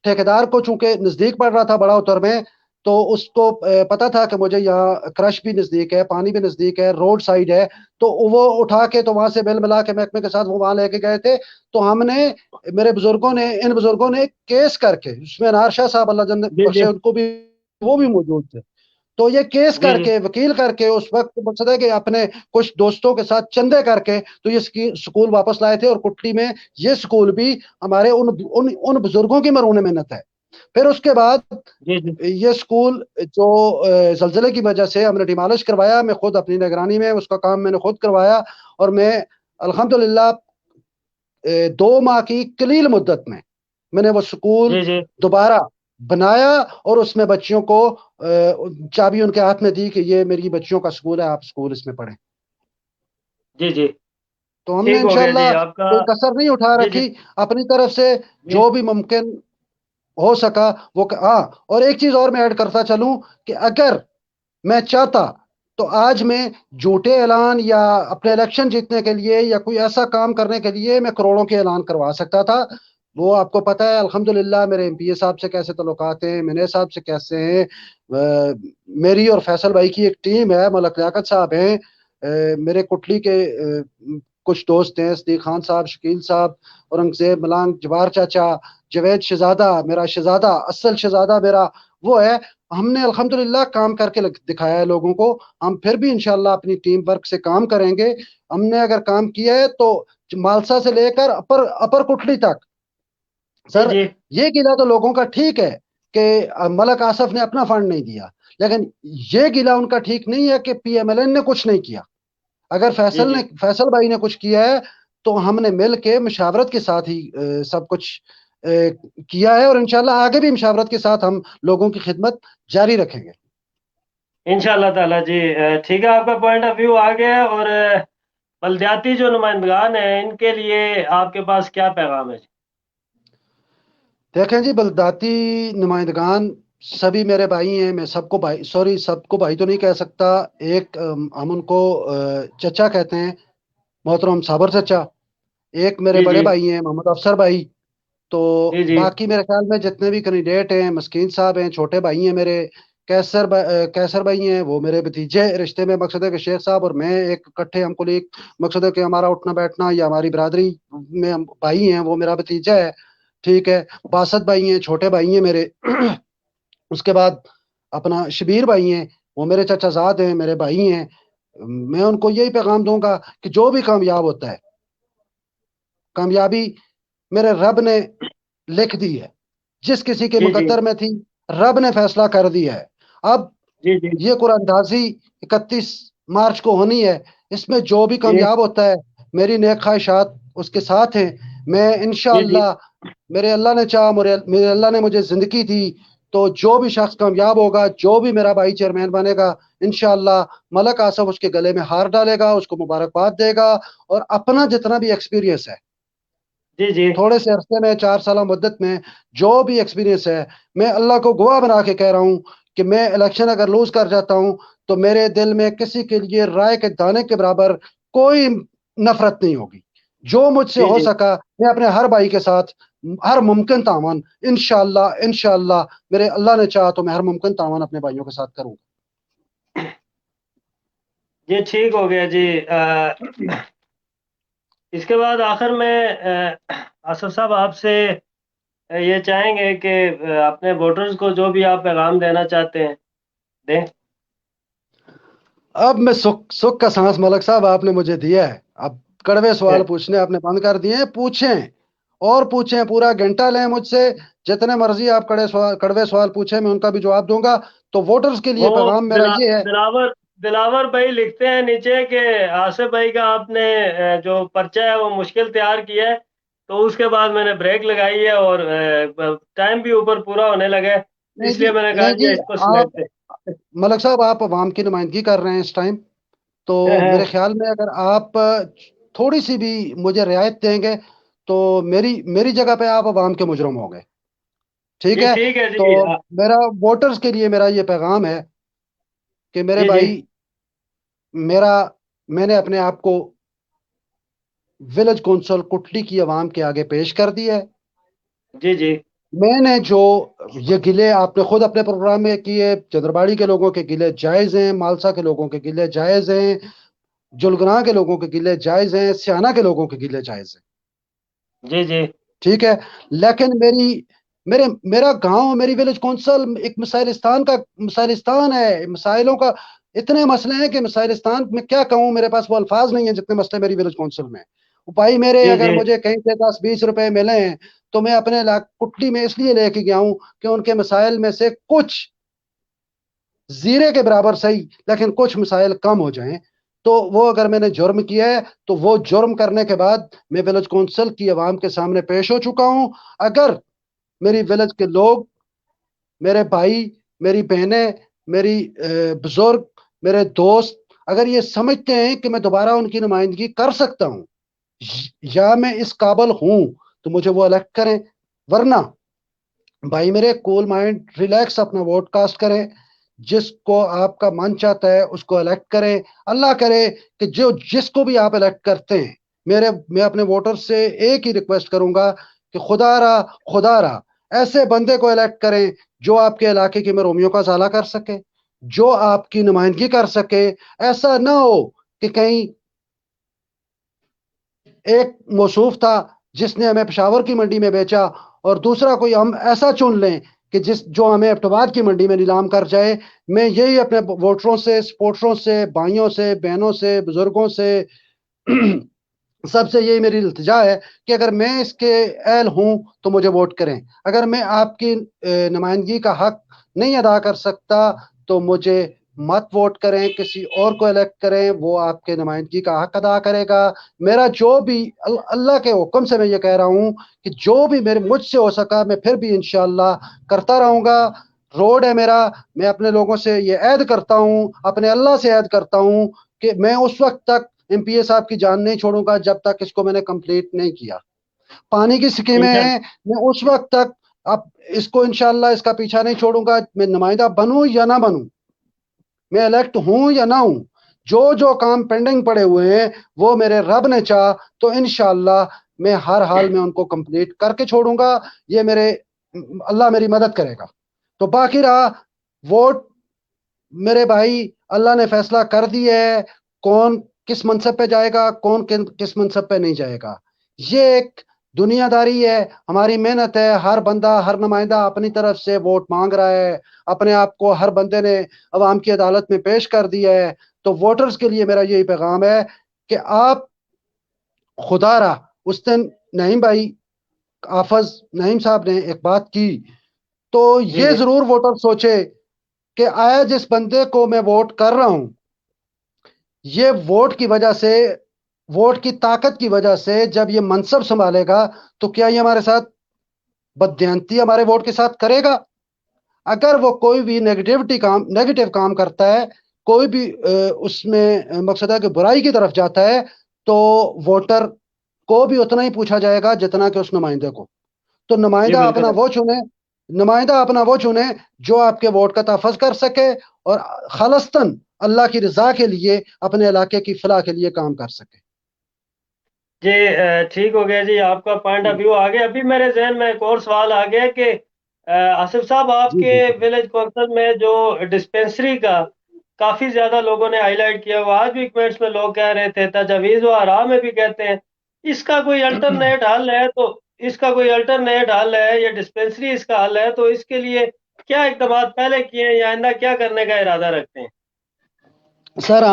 ٹھیکیدار کو چونکہ نزدیک پڑ رہا تھا بڑا اتر میں، تو اس کو پتا تھا کہ مجھے یہاں کرش بھی نزدیک ہے، پانی بھی نزدیک ہے، روڈ سائڈ ہے، تو وہ اٹھا کے تو وہاں سے بل ملا کے محکمے کے ساتھ وہ وہاں لے کے گئے تھے. تو ہم نے، ان بزرگوں نے کیس کر کے، اس میں انار شاہ صاحب اللہ جنت جی جی بخشے ان کو بھی، وہ بھی موجود تھے. تو یہ کیس جی کر جی کے وکیل کر کے اس وقت مقصد ہے کہ اپنے کچھ دوستوں کے ساتھ چندے کر کے تو یہ سکول واپس لائے تھے، اور کٹلی میں یہ سکول بھی ہمارے ان بزرگوں کی مرہون محنت ہے۔ پھر اس کے بعد جی جی یہ سکول جو زلزلے کی وجہ سے ہم نے ڈیمالش کروایا، میں خود اپنی نگرانی میں اس کا کام میں نے خود کروایا، اور میں الحمدللہ 2 ماہ کی قلیل مدت میں نے وہ سکول جی جی دوبارہ بنایا، اور اس میں بچیوں کو چابی ان کے ہاتھ میں دی کہ یہ میری بچیوں کا سکول ہے، آپ سکول اس میں پڑھیں۔ جی جی تو ہم نے ٹھیک ہو گیا انشاءاللہ جی آپ کا۔ کوئی کسر نہیں اٹھا جی جی رکھی اپنی طرف سے، جی جو بھی ممکن ہو سکا وہ ہاں۔ اور ایک چیز اور میں ایڈ کرتا چلوں کہ اگر میں چاہتا تو آج میں جھوٹے اعلان یا اپنے الیکشن جیتنے کے لیے یا کوئی ایسا کام کرنے کے لیے میں کروڑوں کے اعلان کروا سکتا تھا۔ وہ آپ کو پتہ ہے الحمدللہ میرے ایم پی اے صاحب سے کیسے تعلقات ہیں، منیر صاحب سے کیسے ہیں، میری اور فیصل بھائی کی ایک ٹیم ہے، ملک لیاقت صاحب ہیں، میرے کٹلی کے کچھ دوست ہیں، صدیق خان صاحب، شکیل صاحب، اورنگزیب ملانگ، جوار چاچا، جوید شہزادہ، میرا شہزادہ، اصل شہزادہ میرا وہ ہے۔ ہم نے الحمدللہ کام کر کے دکھایا ہے لوگوں کو، ہم پھر بھی انشاءاللہ اپنی ٹیم ورک سے کام کریں گے۔ ہم نے اگر کام کیا ہے تو مالسا سے لے کر اپر کٹلی تک جی سر، جی یہ گلہ تو لوگوں کا ٹھیک ہے کہ ملک آصف نے اپنا فنڈ نہیں دیا، لیکن یہ گلہ ان کا ٹھیک نہیں ہے کہ پی ایم ایل این نے کچھ نہیں کیا۔ اگر جی جی فیصل بھائی نے کچھ کیا ہے تو ہم نے مل کے مشاورت کے ساتھ ہی سب کچھ کیا ہے، اور انشاءاللہ آگے بھی مشاورت کے ساتھ ہم لوگوں کی خدمت جاری رکھیں گے۔ انشاءاللہ تعالیٰ جی ٹھیک ہے، آپ کا پوائنٹ آف ویو آ گیا ہے۔ اور بلدیاتی جو نمائندگان ہیں ان کے لیے آپ کے پاس کیا پیغام ہے؟ دیکھیں جی، بلداتی نمائندگان سبھی میرے بھائی ہیں، میں سب کو بھائی، سوری سب کو بھائی تو نہیں کہہ سکتا، ایک ہم ان کو چچا کہتے ہیں، محترم صابر چچا، ایک میرے جی بڑے جی بھائی ہیں محمد افسر بھائی، تو جی جی باقی میرے خیال میں جتنے بھی کینڈیڈیٹ ہیں، مسکین صاحب ہیں، چھوٹے بھائی ہیں میرے، کیسر بھائی ہیں، وہ میرے بھتیجے رشتے میں، مقصد ہے کہ شیخ صاحب اور میں ایک کٹھے ہم کو ایک مقصد ہے کہ ہمارا اٹھنا بیٹھنا یا ہماری برادری میں بھائی ہیں، وہ میرا بھتیجا ہے، ٹھیک ہے۔ باسط بھائی ہیں، چھوٹے بھائی ہیں میرے اس کے بعد اپنا شبیر بھائی ہیں، وہ میرے چچا زاد ہیں، میرے بھائی ہیں۔ میں ان کو یہی پیغام دوں گا کہ جو بھی کامیاب ہوتا ہے، کامیابی میرے رب نے لکھ دی ہے، جس کسی کے جی جی مقدر میں تھی رب نے فیصلہ کر دیا ہے۔ اب جی جی یہ قرآن اندازی 31 مارچ کو ہونی ہے، اس میں جو بھی جی کامیاب ہوتا ہے میری نیک خواہشات اس کے ساتھ ہیں۔ میں جی جی انشاءاللہ، میرے اللہ نے چاہا، میرے اللہ نے مجھے زندگی دی تو جو بھی شخص کامیاب ہوگا، جو بھی میرا بھائی چیئرمین بنے گا، انشاءاللہ ملک آصف اس کے گلے میں ہار ڈالے گا، اس کو مبارکباد دے گا، اور اپنا جتنا بھی ایکسپیرینس ہے جی جی تھوڑے سے عرصے میں، 4 سالہ مدت میں جو بھی ایکسپیرینس ہے، میں اللہ کو گواہ بنا کے کہہ رہا ہوں کہ میں الیکشن اگر لوز کر جاتا ہوں تو میرے دل میں کسی کے لیے رائے کے دانے کے برابر کوئی نفرت نہیں ہوگی۔ جو مجھ سے جی ہو جی سکا میں اپنے ہر بھائی کے ساتھ ہر ممکن تعاون انشاءاللہ میرے اللہ نے چاہا تو میں ہر ممکن تعاون اپنے بھائیوں کے ساتھ کروں گا۔ جی ٹھیک ہو گیا جی۔ اس کے بعد آخر میں آصف صاحب آپ سے یہ چاہیں گے کہ اپنے ووٹرز کو جو بھی آپ پیغام دینا چاہتے ہیں دیں۔ اب میں سکھ کا سانس ملک صاحب آپ نے مجھے دیا ہے، اب کڑوے سوال پوچھنے آپ نے بند کر دیے ہیں، پوچھیں اور پوچھیں، پورا گھنٹہ لیں مجھ سے، جتنے مرضی آپ کڑوے سوال پوچھیں میں ان کا بھی جواب دوں گا۔ تو ووٹرز کے لیے وہ پیغام میرا یہ ہے۔ دلاور بھائی لکھتے ہیں نیچے کہ آصف بھائی کا آپ نے جو پرچہ ہے وہ مشکل تیار کیا ہے، تو اس کے بعد میں نے بریک لگائی ہے اور ٹائم بھی اوپر پورا ہونے لگا ہے، نہیں اس جی، لیے میں نے کہا نہیں جی جی، اس کو آپ سمیٹتے ملک صاحب آپ عوام کی نمائندگی کر رہے ہیں اس ٹائم، تو ہیں۔ میرے خیال میں اگر آپ تھوڑی سی بھی مجھے رعایت دیں گے تو میری جگہ پہ آپ عوام کے مجرم ہو گئے، ٹھیک جی ہے۔ ٹھیک ہے تو جی میرا ووٹرز کے لیے میرا یہ پیغام ہے کہ میرے جی جی بھائی، میں نے اپنے آپ کو ولیج کونسل کٹلی کی عوام کے آگے پیش کر دیا ہے۔ جی جی میں نے جو یہ گلے آپ نے خود اپنے پروگرام میں کیے، چندرباڑی کے لوگوں کے گلے جائز ہیں، مالسا کے لوگوں کے گلے جائز ہیں، جلگراں کے لوگوں کے گلے جائز ہیں، سیانہ کے لوگوں کے گلے جائز ہیں، جی جی ٹھیک ہے۔ لیکن میرا گاؤں، میری ولیج کونسل ایک مسائلستان ہے، مسائلوں کا اتنے مسئلے ہیں کہ مسائلستان میں کیا کہوں، میرے پاس وہ الفاظ نہیں ہیں جتنے مسئلے میری ولیج کونسل میں. بھائی میرے جی اگر جی مجھے کہیں سے 10-20 روپے ملے ہیں تو میں اپنے کٹلی میں اس لیے لے کے گیا ہوں کہ ان کے مسائل میں سے کچھ زیرے کے برابر صحیح لیکن کچھ مسائل کم ہو جائیں. تو وہ اگر میں نے جرم کیا ہے تو وہ جرم کرنے کے بعد میں ولیج کونسل کی عوام کے سامنے پیش ہو چکا ہوں. اگر میری ولیج کے لوگ، میرے بھائی، میری بہنیں، میری بزرگ، میرے دوست اگر یہ سمجھتے ہیں کہ میں دوبارہ ان کی نمائندگی کر سکتا ہوں یا میں اس قابل ہوں تو مجھے وہ الیکٹ کریں. ورنہ بھائی میرے کول مائنڈ ریلیکس اپنا ووٹ کاسٹ کریں، جس کو آپ کا من چاہتا ہے اس کو الیکٹ کریں. اللہ کرے کہ جس کو بھی آپ الیکٹ کرتے ہیں، میں اپنے ووٹر سے ایک ہی ریکویسٹ کروں گا کہ خدا را ایسے بندے کو الیکٹ کریں جو آپ کے علاقے کی محرومیوں کا ازالہ کر سکے، جو آپ کی نمائندگی کر سکے. ایسا نہ ہو کہ کہیں ایک موصوف تھا جس نے ہمیں پشاور کی منڈی میں بیچا اور دوسرا کوئی ہم ایسا چن لیں کہ جو ہمیں ایبٹباد کی منڈی میں نیلام کر جائے. میں یہی اپنے ووٹروں سے، سپورٹروں سے، بھائیوں سے، بہنوں سے، بزرگوں سے سب سے یہی میری التجا ہے کہ اگر میں اس کے اہل ہوں تو مجھے ووٹ کریں. اگر میں آپ کی نمائندگی کا حق نہیں ادا کر سکتا تو مجھے مت ووٹ کریں، کسی اور کو الیکٹ کریں، وہ آپ کے نمائندگی کا حق ادا کرے گا. میرا جو بھی اللہ کے حکم سے میں یہ کہہ رہا ہوں کہ جو بھی مجھ سے ہو سکا میں پھر بھی انشاءاللہ کرتا رہوں گا. روڈ ہے میرا، میں اپنے لوگوں سے یہ عہد کرتا ہوں، اپنے اللہ سے عہد کرتا ہوں کہ میں اس وقت تک ایم پی اے صاحب کی جان نہیں چھوڑوں گا جب تک اس کو میں نے کمپلیٹ نہیں کیا. پانی کی سکیمیں انشاءاللہ ہیں، میں اس وقت تک اب اس کو انشاءاللہ اس کا پیچھا نہیں چھوڑوں گا. میں نمائندہ بنوں یا نہ بنوں، میں الیکٹ ہوں یا نہ ہوں، جو کام پینڈنگ پڑے ہوئے ہیں وہ میرے رب نے چاہ تو انشاءاللہ میں ہر حال میں ان کو کمپلیٹ کر کے چھوڑوں گا. یہ اللہ میری مدد کرے گا. تو باقی رہا ووٹ، میرے بھائی اللہ نے فیصلہ کر دیا ہے کون کس منصب پہ جائے گا، کون کس منصب پہ نہیں جائے گا. یہ ایک دنیا داری ہے، ہماری محنت ہے. ہر بندہ، ہر نمائندہ اپنی طرف سے ووٹ مانگ رہا ہے، اپنے آپ کو ہر بندے نے عوام کی عدالت میں پیش کر دیا ہے. تو ووٹرز کے لیے میرا یہی پیغام ہے کہ آپ خدا را اس دن نعیم بھائی، حافظ نعیم صاحب نے ایک بات کی تو جی یہ جی ضرور ووٹر سوچے کہ آیا جس بندے کو میں ووٹ کر رہا ہوں یہ ووٹ کی وجہ سے، ووٹ کی طاقت کی وجہ سے جب یہ منصب سنبھالے گا تو کیا یہ ہمارے ساتھ بددیانتی ہمارے ووٹ کے ساتھ کرے گا؟ اگر وہ کوئی بھی نیگیٹو کام کرتا ہے، کوئی بھی اس میں مقصد ہے کہ برائی کی طرف جاتا ہے تو ووٹر کو بھی اتنا ہی پوچھا جائے گا جتنا کہ اس نمائندے کو. تو جی بالکل. نمائندہ اپنا وہ چنے جو آپ کے ووٹ کا تحفظ کر سکے اور خالصتاً اللہ کی رضا کے لیے اپنے علاقے کی فلاح کے لیے کام کر سکے. جی ٹھیک ہو گیا جی، آپ کا پوائنٹ آف ویو آ گیا. ابھی میرے ذہن میں ایک اور سوال آ گیا کہ آصف صاحب، آپ جی کے جی ولیج کونسل میں جو ڈسپینسری کا کافی زیادہ لوگوں نے ہائی لائٹ کیا، وہ آج بھی کمنٹس میں لوگ کہہ رہے تھے، تجاویز و آراء میں بھی کہتے ہیں اس کا کوئی الٹرنیٹ حل ہے. تو اس کا کوئی الٹرنیٹ حل ہے یا ڈسپینسری اس کا حل ہے؟ تو اس کے لیے کیا اقدامات پہلے کیے ہیں یا آئندہ کیا کرنے کا ارادہ رکھتے ہیں؟ سر،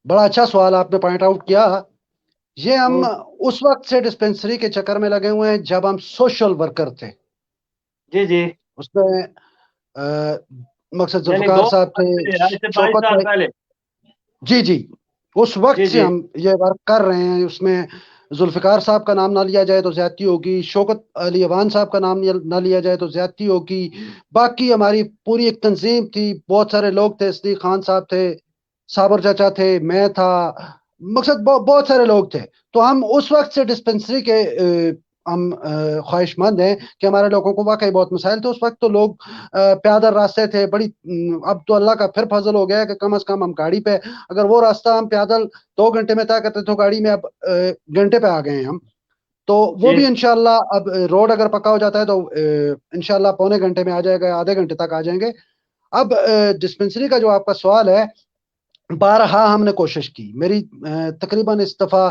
بڑا اچھا سوال آپ نے پوائنٹ آؤٹ کیا. یہ ہم ہوں، اس وقت سے ڈسپینسری کے چکر میں لگے ہوئے ہیں جب ہم سوشل ورکر تھے. جی جی. اس میں مقصد یعنی ذوالفقار دو صاحب تھے، سال پہلے، آج سے 22 شوکت سال بھائی. پہلے. جی جی، اس وقت جی سے جی ہم یہ ورک کر رہے ہیں. اس میں ذوالفقار صاحب کا نام نہ لیا جائے تو زیادتی ہوگی، شوکت علی اوان صاحب کا نام نہ لیا جائے تو زیادتی ہوگی. باقی ہماری پوری ایک تنظیم تھی، بہت سارے لوگ تھے. صدیق خان صاحب تھے، صابر چچا تھے، میں تھا، مقصد بہت سارے لوگ تھے. تو ہم اس وقت سے ڈسپنسری کے ہم خواہش مند ہیں کہ ہمارے لوگوں کو واقعی بہت مسائل تھے. اس وقت تو لوگ پیادل راستے تھے بڑی. اب تو اللہ کا پھر فضل ہو گیا ہے کہ کم از کم ہم گاڑی پہ، اگر وہ راستہ ہم پیادل 2 گھنٹے میں طے کرتے تو گاڑی میں اب گھنٹے پہ آ گئے ہیں ہم. تو وہ جی بھی انشاءاللہ اب روڈ اگر پکا ہو جاتا ہے تو انشاءاللہ پونے گھنٹے میں آ جائے گا، آدھے گھنٹے تک آ جائیں گے. اب ڈسپنسری کا جو آپ کا سوال ہے، بارہا ہم نے کوشش کی. میری تقریباً اس دفعہ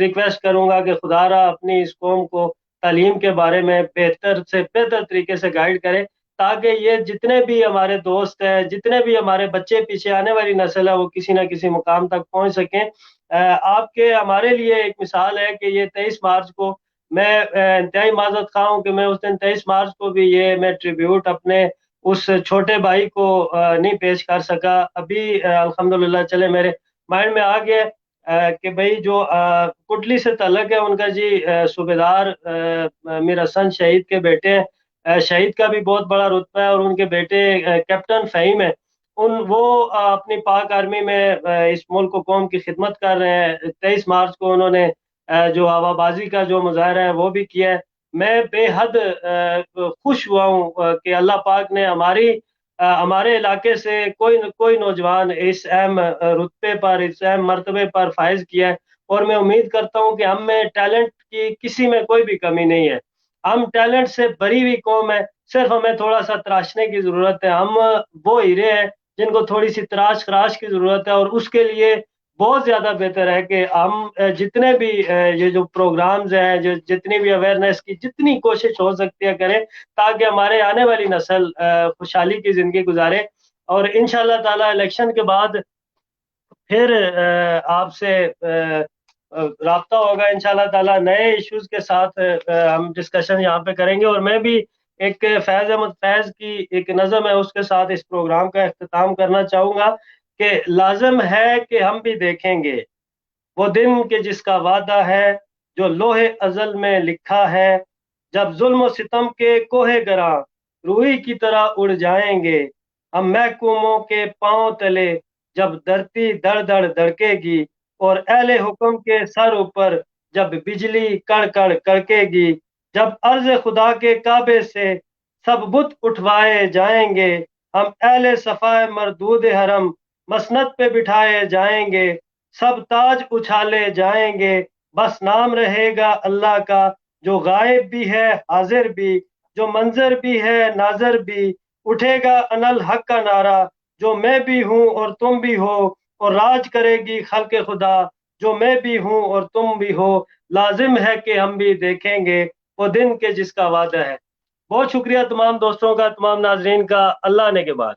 ریکویسٹ کروں گا کہ خدا را اپنی اس قوم کو تعلیم کے بارے میں بہتر سے بہتر طریقے سے گائیڈ کرے، تاکہ یہ جتنے بھی ہمارے دوست ہیں، جتنے بھی ہمارے بچے، پیچھے آنے والی نسل ہے، وہ کسی نہ کسی مقام تک پہنچ سکیں۔ آپ کے ہمارے لیے ایک مثال ہے کہ یہ 23 مارچ کو میں انتہائی معذرت خواہ ہوں کہ میں اس دن 23 مارچ کو بھی یہ میں ٹریبیوٹ اپنے اس چھوٹے بھائی کو نہیں پیش کر سکا۔ ابھی الحمدللہ چلے میرے مائنڈ میں آ گیا کہ بھائی جو کٹلی سے تعلق ہے ان کا جی صوبیدار میرا سن شہید کے بیٹے ہیں، شہید کا بھی بہت بڑا رتبہ ہے، اور ان کے بیٹے کیپٹن فہیم ہے، وہ اپنی پاک آرمی میں اس ملک و قوم کی خدمت کر رہے ہیں۔ 23 مارچ کو انہوں نے جو ہوا بازی کا جو مظاہرہ ہے وہ بھی کیا ہے۔ میں بے حد خوش ہوا ہوں کہ اللہ پاک نے ہمارے علاقے سے کوئی نوجوان اس اہم رتبے پر، اس اہم مرتبے پر فائز کیا ہے، اور میں امید کرتا ہوں کہ ہم میں ٹیلنٹ کی کسی میں کوئی بھی کمی نہیں ہے، ہم ٹیلنٹ سے بھری ہوئی قوم ہے، صرف ہمیں تھوڑا سا تراشنے کی ضرورت ہے۔ ہم وہ ہیرے ہیں جن کو تھوڑی سی تراش خراش کی ضرورت ہے، اور اس کے لیے بہت زیادہ بہتر ہے کہ ہم جتنے بھی یہ جو پروگرامز ہیں، جتنی بھی اویئرنیس کی جتنی کوشش ہو سکتی ہے کریں، تاکہ ہمارے آنے والی نسل خوشحالی کی زندگی گزارے۔ اور انشاءاللہ تعالی الیکشن کے بعد پھر آپ سے رابطہ ہوگا انشاءاللہ تعالی، نئے ایشوز کے ساتھ ہم ڈسکشن یہاں پہ کریں گے، اور میں بھی ایک فیض احمد فیض کی ایک نظم ہے اس کے ساتھ اس پروگرام کا اختتام کرنا چاہوں گا کہ لازم ہے کہ ہم بھی دیکھیں گے وہ دن کہ جس کا وعدہ ہے، جو لوح ازل میں لکھا ہے، جب ظلم و ستم کے کوہ گراں روئی کی طرح اڑ جائیں گے ہم محکوموں کے پاؤں تلے، جب دھرتی دڑ دڑ دھڑکے گی، اور اہل حکم کے سر اوپر جب بجلی کڑ کڑ کڑکے گی، جب عرض خدا کے کعبے سے سب بت اٹھوائے جائیں گے ہم اہل صفائے مردود حرم مسند پہ بٹھائے جائیں گے، سب تاج اچھالے جائیں گے، بس نام رہے گا اللہ کا، جو غائب بھی ہے حاضر بھی، جو منظر بھی ہے ناظر بھی، اٹھے گا انل حق کا نعرہ، جو میں بھی ہوں اور تم بھی ہو، اور راج کرے گی خلق خدا، جو میں بھی ہوں اور تم بھی ہو، لازم ہے کہ ہم بھی دیکھیں گے وہ دن کے جس کا وعدہ ہے۔ بہت شکریہ تمام دوستوں کا، تمام ناظرین کا، اللہ نے کے بعد۔